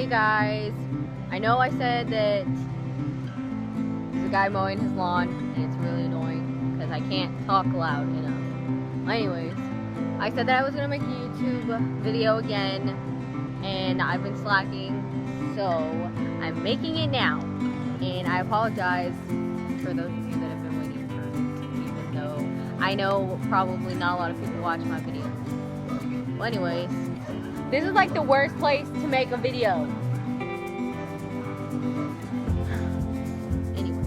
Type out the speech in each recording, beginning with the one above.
guys, I know I said that there's a guy mowing his lawn and it's really annoying because I can't talk loud enough. Anyways, I said that I was going to make a YouTube video again and I've been slacking, so I'm making it now. And I apologize for those of you that have been waiting for it, even though I know probably not a lot of people watch my videos. Well, anyways, this is like the worst place to make a video. Anyway.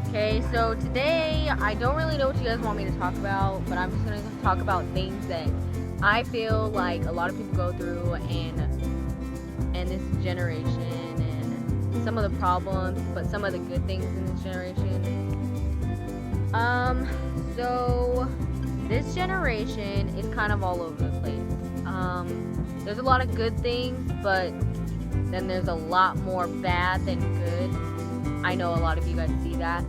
Okay, so today I don't really know what you guys want me to talk about, but I'm just going to talk about things that I feel like a lot of people go through and this generation, and some of the problems, but some of the good things in this generation. So this generation is kind of all over the place. There's a lot of good things, but then there's a lot more bad than good. I know a lot of you guys see that,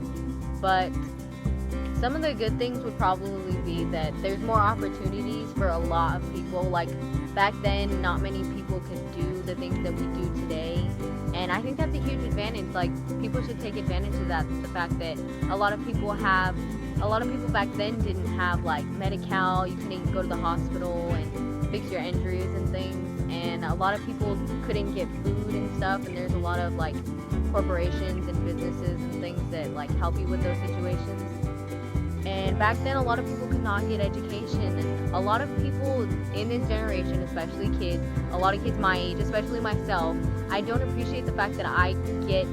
but some of the good things would probably be that there's more opportunities for a lot of people. Like back then, not many people could do the things that we do today, and I think that's a huge advantage. Like, people should take advantage of that. The fact that a lot of people back then didn't have like Medi-Cal. You couldn't go to the hospital and fix your injuries and things, and a lot of people couldn't get food and stuff, and there's a lot of like corporations and businesses and things that like help you with those situations. And back then, a lot of people could not get education, and a lot of people in this generation, especially kids, a lot of kids my age, especially myself, I don't appreciate the fact that I get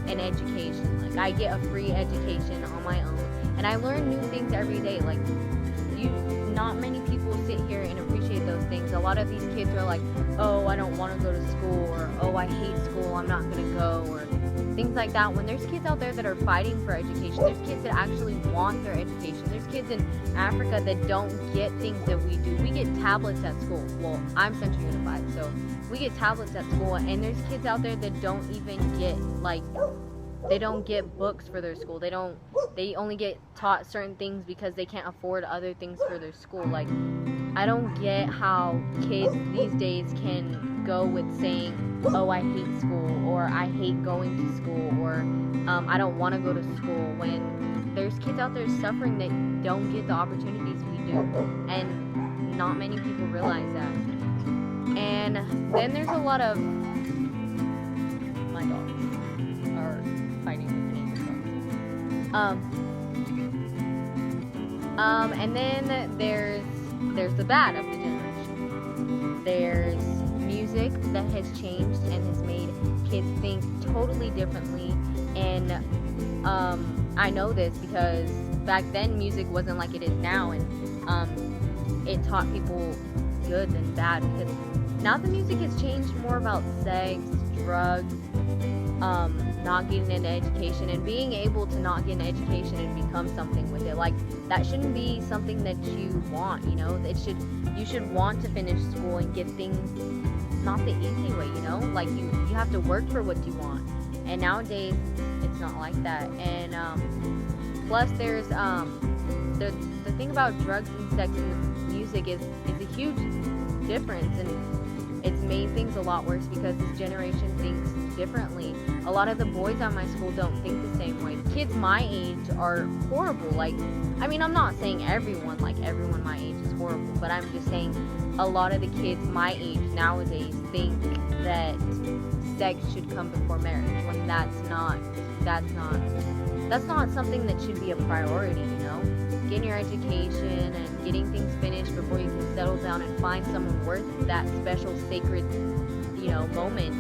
an education. Like, I get a free education on my own, and I learn new things every day. Like, not many people sit here and appreciate those things. A lot of these kids are like, oh, I don't want to go to school, or oh, I hate school, I'm not going to go, or things like that. When there's kids out there that are fighting for education, there's kids that actually want their education. There's kids in Africa that don't get things that we do. We get tablets at school. Well, I'm Central Unified, so we get tablets at school, and there's kids out there that don't even get, like, they don't get books for their school. They only get taught certain things because they can't afford other things for their school. Like, I don't get how kids these days can go with saying, oh, I hate school, or I hate going to school, or I don't want to go to school, when there's kids out there suffering that don't get the opportunities we do, and not many people realize that. And then there's a lot of, my dogs are fighting with the neighbor's dogs. And then there's the bad of the generation. There's music that has changed and has made kids think totally differently, and I know this because back then music wasn't like it is now, and it taught people good and bad, because now the music has changed more about sex, drugs, not getting an education, and being able to not get an education and become something with it. Like, that shouldn't be something that you want, you know. You should want to finish school and get things not the easy way, you know. Like, you have to work for what you want, and nowadays it's not like that. And plus there's the thing about drugs and sex and music is a huge difference, and it's made things a lot worse because this generation thinks differently. A lot of the boys at my school don't think the same way. Kids my age are horrible. Like, I mean, I'm not saying everyone my age is horrible, but I'm just saying a lot of the kids my age nowadays think that sex should come before marriage, when that's not something that should be a priority, you know. Getting your education and getting things finished before you can settle down and find someone worth that special sacred, you know, moment.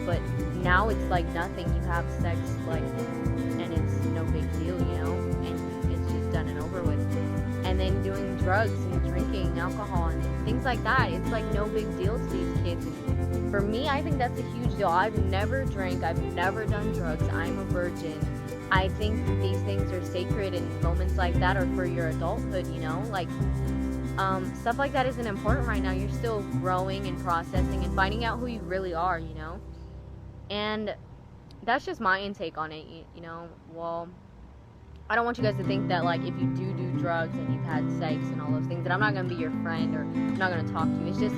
But now it's like nothing. You have sex, like, and it's no big deal, you know, and it's just done and over with. And then doing drugs and drinking alcohol and things like that, it's like no big deal to these kids. And for me, I think that's a huge deal. I've never drank, I've never done drugs, I'm a virgin. I think these things are sacred, and moments like that are for your adulthood, you know. Like, stuff like that isn't important right now. You're still growing and processing and finding out who you really are, you know. And that's just my intake on it, you know. Well, I don't want you guys to think that, like, if you do drugs and you've had sex and all those things, that I'm not going to be your friend or I'm not going to talk to you. It's just,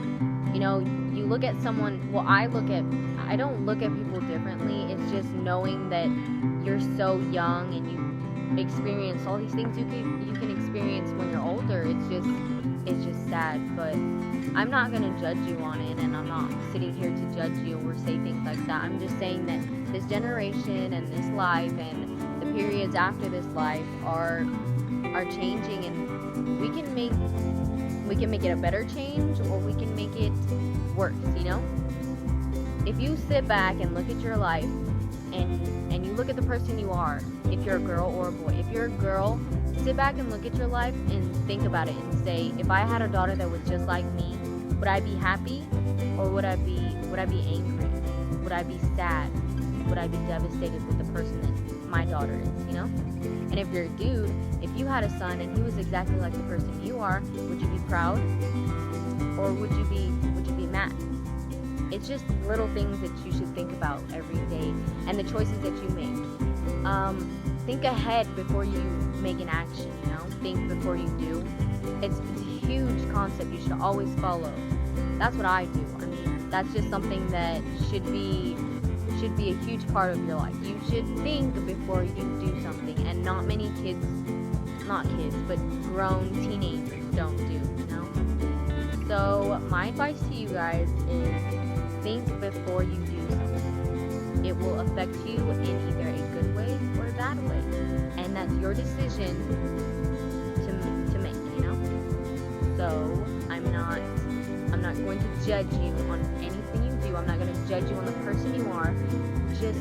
You know, you look at someone, well, I don't look at people differently. It's just knowing that you're so young and you experience all these things you can experience when you're older. It's just sad, but I'm not going to judge you on it, and I'm not sitting here to judge you or say things like that. I'm just saying that this generation and this life and the periods after this life are changing, and we can make it a better change, or we can make it worse, you know? If you sit back and look at your life and you look at the person you are, if you're a girl or a boy, if you're a girl, sit back and look at your life and think about it and say, if I had a daughter that was just like me, would I be happy, or would I be angry? Would I be sad? Would I be devastated with the person that my daughter is, you know? And if you're a dude, if you had a son and he was exactly like the person you are, would you be proud, or would you be mad? It's just little things that you should think about every day, and the choices that you make. Think ahead before you make an action, you know? Think before you do. It's a huge concept you should always follow. That's what I do. I mean, that's just something that should be a huge part of your life. You should think before you do something, and not many kids, but grown teenagers don't do, you know? So my advice to you guys is think before you do something. It will affect you in either a good way or a bad way, and that's your decision to make, you know? So I'm not going to judge you on anything you do. I'm not going to judge you on the person you are. Just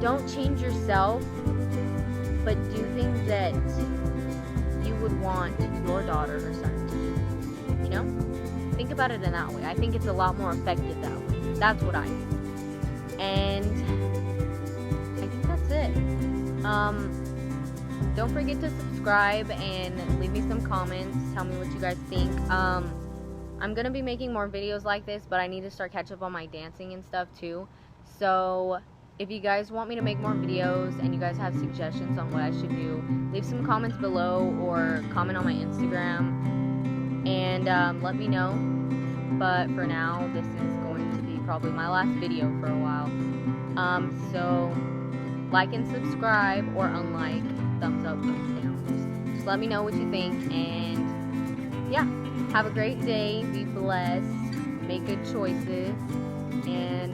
don't change yourself, but do things that you would want your daughter or son to do, you know? Think about it in that way. I think it's a lot more effective that way. That's what I do. And I think that's it. Don't forget to subscribe and leave me some comments. Tell me what you guys think. I'm going to be making more videos like this, but I need to start catch up on my dancing and stuff too. So if you guys want me to make more videos and you guys have suggestions on what I should do, leave some comments below or comment on my Instagram and let me know. But for now, this is going to be probably my last video for a while. So like and subscribe, or unlike, thumbs up, thumbs down. Just let me know what you think, and yeah, have a great day, be blessed, make good choices, and